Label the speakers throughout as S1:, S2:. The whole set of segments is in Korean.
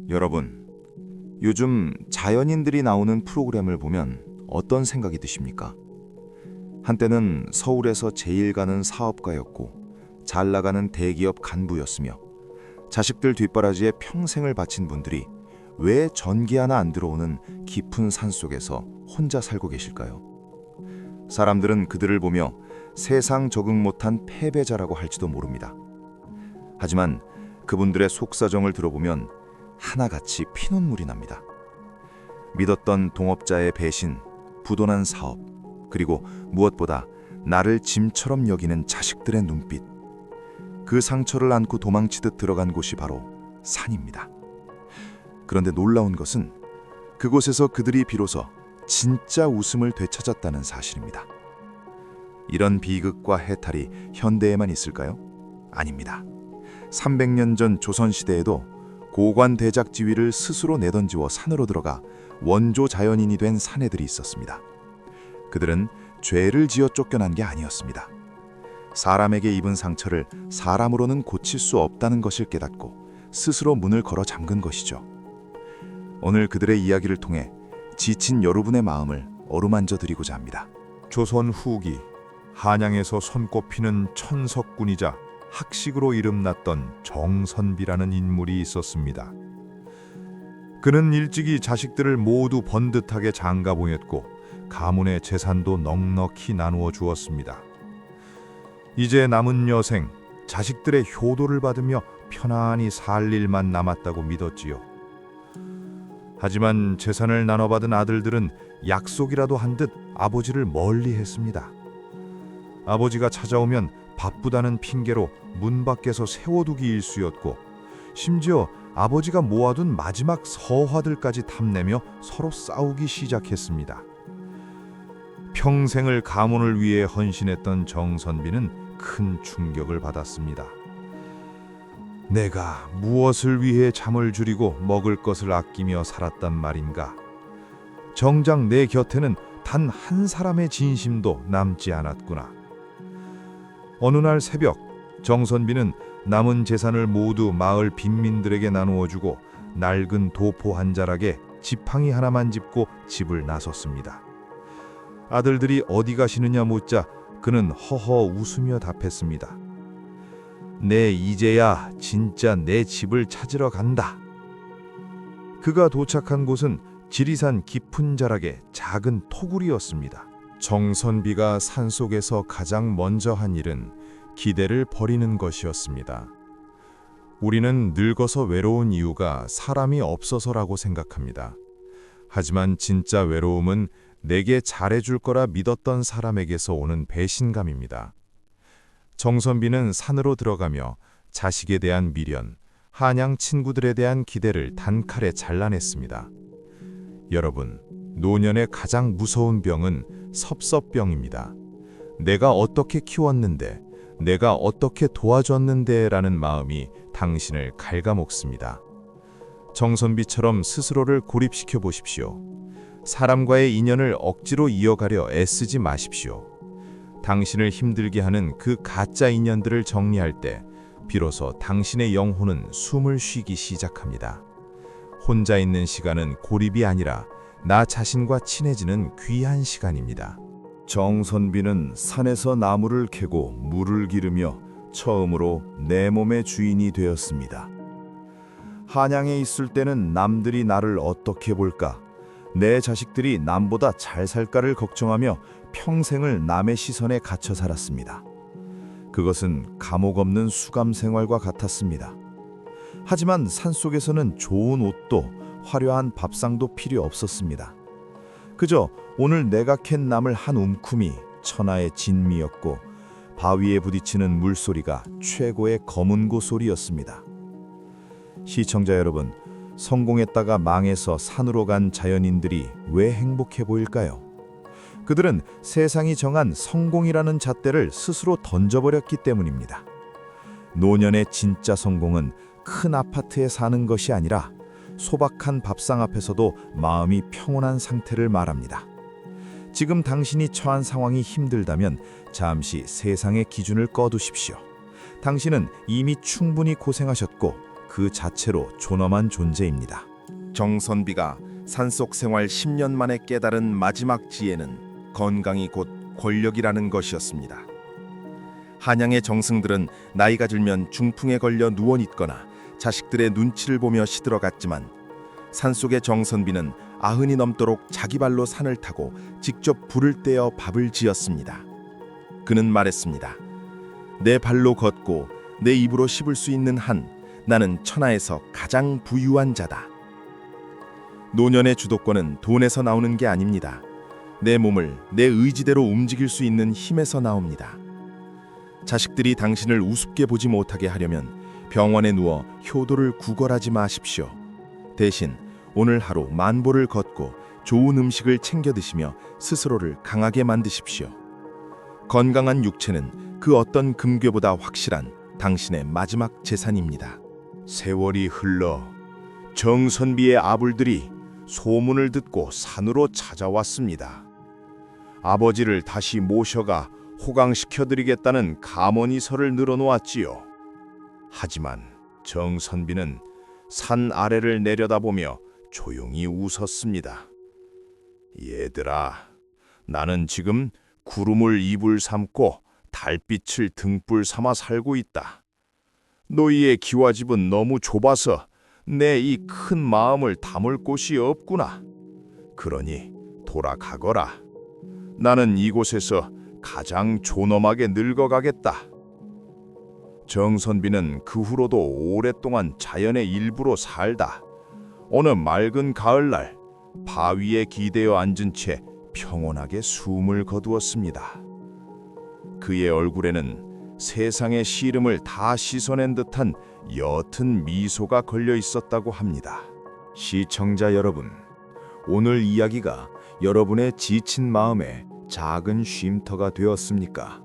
S1: 여러분, 요즘 자연인들이 나오는 프로그램을 보면 어떤 생각이 드십니까? 한때는 서울에서 제일 가는 사업가였고 잘 나가는 대기업 간부였으며 자식들 뒷바라지에 평생을 바친 분들이 왜 전기 하나 안 들어오는 깊은 산속에서 혼자 살고 계실까요? 사람들은 그들을 보며 세상 적응 못한 패배자라고 할지도 모릅니다. 하지만 그분들의 속사정을 들어보면 하나같이 피눈물이 납니다. 믿었던 동업자의 배신, 부도난 사업, 그리고 무엇보다 나를 짐처럼 여기는 자식들의 눈빛. 그 상처를 안고 도망치듯 들어간 곳이 바로 산입니다. 그런데 놀라운 것은 그곳에서 그들이 비로소 진짜 웃음을 되찾았다는 사실입니다. 이런 비극과 해탈이 현대에만 있을까요? 아닙니다. 300년 전 조선시대에도 고관대작 지위를 스스로 내던지워 산으로 들어가 원조 자연인이 된 사내들이 있었습니다. 그들은 죄를 지어 쫓겨난 게 아니었습니다. 사람에게 입은 상처를 사람으로는 고칠 수 없다는 것을 깨닫고 스스로 문을 걸어 잠근 것이죠. 오늘 그들의 이야기를 통해 지친 여러분의 마음을 어루만져 드리고자 합니다.
S2: 조선 후기 한양에서 손꼽히는 천석군이자 학식으로 이름났던 정선비라는 인물이 있었습니다. 그는 일찍이 자식들을 모두 번듯하게 장가보냈고 가문의 재산도 넉넉히 나누어 주었습니다. 이제 남은 여생, 자식들의 효도를 받으며 편안히 살 일만 남았다고 믿었지요. 하지만 재산을 나눠받은 아들들은 약속이라도 한 듯 아버지를 멀리했습니다. 아버지가 찾아오면 바쁘다는 핑계로 문 밖에서 세워두기 일쑤였고, 심지어 아버지가 모아둔 마지막 서화들까지 탐내며 서로 싸우기 시작했습니다. 평생을 가문을 위해 헌신했던 정선비는 큰 충격을 받았습니다. 내가 무엇을 위해 잠을 줄이고 먹을 것을 아끼며 살았단 말인가? 정작 내 곁에는 단 한 사람의 진심도 남지 않았구나. 어느 날 새벽, 정선비는 남은 재산을 모두 마을 빈민들에게 나누어 주고 낡은 도포 한 자락에 지팡이 하나만 짚고 집을 나섰습니다. 아들들이 어디 가시느냐 묻자 그는 허허 웃으며 답했습니다. 내 이제야 진짜 내 집을 찾으러 간다. 그가 도착한 곳은 지리산 깊은 자락의 작은 토굴이었습니다. 정선비가 산속에서 가장 먼저 한 일은 기대를 버리는 것이었습니다. 우리는 늙어서 외로운 이유가 사람이 없어서라고 생각합니다. 하지만 진짜 외로움은 내게 잘해줄 거라 믿었던 사람에게서 오는 배신감입니다. 정선비는 산으로 들어가며 자식에 대한 미련, 한양 친구들에 대한 기대를 단칼에 잘라냈습니다. 여러분, 노년의 가장 무서운 병은 섭섭병입니다. 내가 어떻게 키웠는데, 내가 어떻게 도와줬는데 라는 마음이 당신을 갉아먹습니다. 정선비처럼 스스로를 고립시켜 보십시오. 사람과의 인연을 억지로 이어가려 애쓰지 마십시오. 당신을 힘들게 하는 그 가짜 인연들을 정리할 때 비로소 당신의 영혼은 숨을 쉬기 시작합니다. 혼자 있는 시간은 고립이 아니라 나 자신과 친해지는 귀한 시간입니다.
S1: 정선비는 산에서 나무를 캐고 물을 기르며 처음으로 내 몸의 주인이 되었습니다. 한양에 있을 때는 남들이 나를 어떻게 볼까, 내 자식들이 남보다 잘 살까를 걱정하며 평생을 남의 시선에 갇혀 살았습니다. 그것은 감옥 없는 수감 생활과 같았습니다. 하지만 산속에서는 좋은 옷도 화려한 밥상도 필요 없었습니다. 그저 오늘 내가 캔 나물 한 움큼이 천하의 진미였고 바위에 부딪히는 물소리가 최고의 검은고 소리였습니다. 시청자 여러분, 성공했다가 망해서 산으로 간 자연인들이 왜 행복해 보일까요? 그들은 세상이 정한 성공이라는 잣대를 스스로 던져버렸기 때문입니다. 노년의 진짜 성공은 큰 아파트에 사는 것이 아니라 소박한 밥상 앞에서도 마음이 평온한 상태를 말합니다. 지금 당신이 처한 상황이 힘들다면 잠시 세상의 기준을 꺼두십시오. 당신은 이미 충분히 고생하셨고
S2: 그 자체로 존엄한 존재입니다.
S3: 정선비가 산속 생활 10년 만에 깨달은 마지막 지혜는 건강이 곧 권력이라는 것이었습니다. 한양의 정승들은 나이가 들면 중풍에 걸려 누워있거나 자식들의 눈치를 보며 시들어갔지만 산속의 정선비는 90이 넘도록 자기 발로 산을 타고 직접 불을 떼어 밥을 지었습니다. 그는 말했습니다. 내 발로 걷고 내 입으로 씹을 수 있는 한 나는 천하에서 가장 부유한 자다. 노년의 주도권은 돈에서 나오는 게 아닙니다. 내 몸을 내 의지대로 움직일 수 있는 힘에서 나옵니다. 자식들이 당신을 우습게 보지 못하게 하려면 병원에 누워 효도를 구걸하지 마십시오. 대신 오늘 하루 만보를 걷고 좋은 음식을 챙겨 드시며 스스로를 강하게 만드십시오. 건강한 육체는 그 어떤 금괴보다 확실한 당신의 마지막 재산입니다.
S2: 세월이 흘러 정선비의 아불들이 소문을 듣고 산으로 찾아왔습니다. 아버지를 다시 모셔가 호강시켜드리겠다는 감언이서를 늘어놓았지요. 하지만 정선비는 산 아래를 내려다보며 조용히 웃었습니다. 얘들아, 나는 지금 구름을 이불 삼고 달빛을 등불 삼아 살고 있다. 너희의 기와집은 너무 좁아서 내 이 큰 마음을 담을 곳이 없구나. 그러니 돌아가거라. 나는 이곳에서 가장 존엄하게 늙어가겠다. 정선비는 그 후로도 오랫동안 자연의 일부로 살다 어느 맑은 가을날 바위에 기대어 앉은 채 평온하게 숨을 거두었습니다. 그의 얼굴에는 세상의 시름을 다 씻어낸 듯한 옅은 미소가 걸려 있었다고 합니다.
S1: 시청자 여러분, 오늘 이야기가 여러분의 지친 마음에 작은 쉼터가 되었습니까?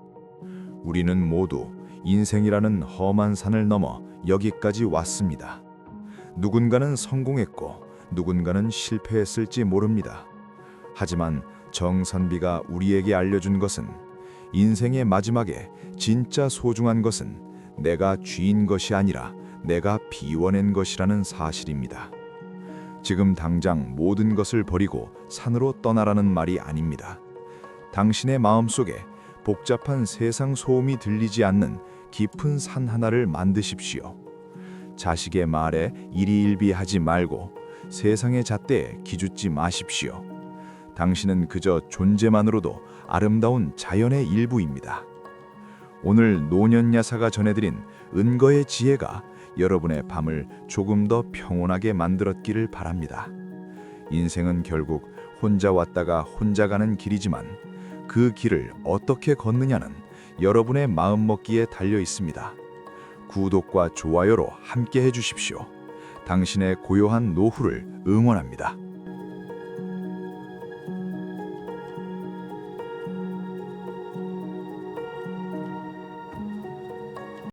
S1: 우리는 모두 인생이라는 험한 산을 넘어 여기까지 왔습니다. 누군가는 성공했고 누군가는 실패했을지 모릅니다. 하지만 정선비가 우리에게 알려준 것은 인생의 마지막에 진짜 소중한 것은 내가 쥐인 것이 아니라 내가 비워낸 것이라는 사실입니다. 지금 당장 모든 것을 버리고 산으로 떠나라는 말이 아닙니다. 당신의 마음속에 복잡한 세상 소음이 들리지 않는 깊은 산 하나를 만드십시오. 자식의 말에 일희일비하지 말고 세상의 잣대에 기죽지 마십시오. 당신은 그저 존재만으로도 아름다운 자연의 일부입니다. 오늘 노년야사가 전해드린 은거의 지혜가 여러분의 밤을 조금 더 평온하게 만들었기를 바랍니다. 인생은 결국 혼자 왔다가 혼자 가는 길이지만 그 길을 어떻게 걷느냐는 여러분의 마음먹기에 달려 있습니다. 구독과 좋아요로 함께 해주십시오. 당신의 고요한 노후를 응원합니다.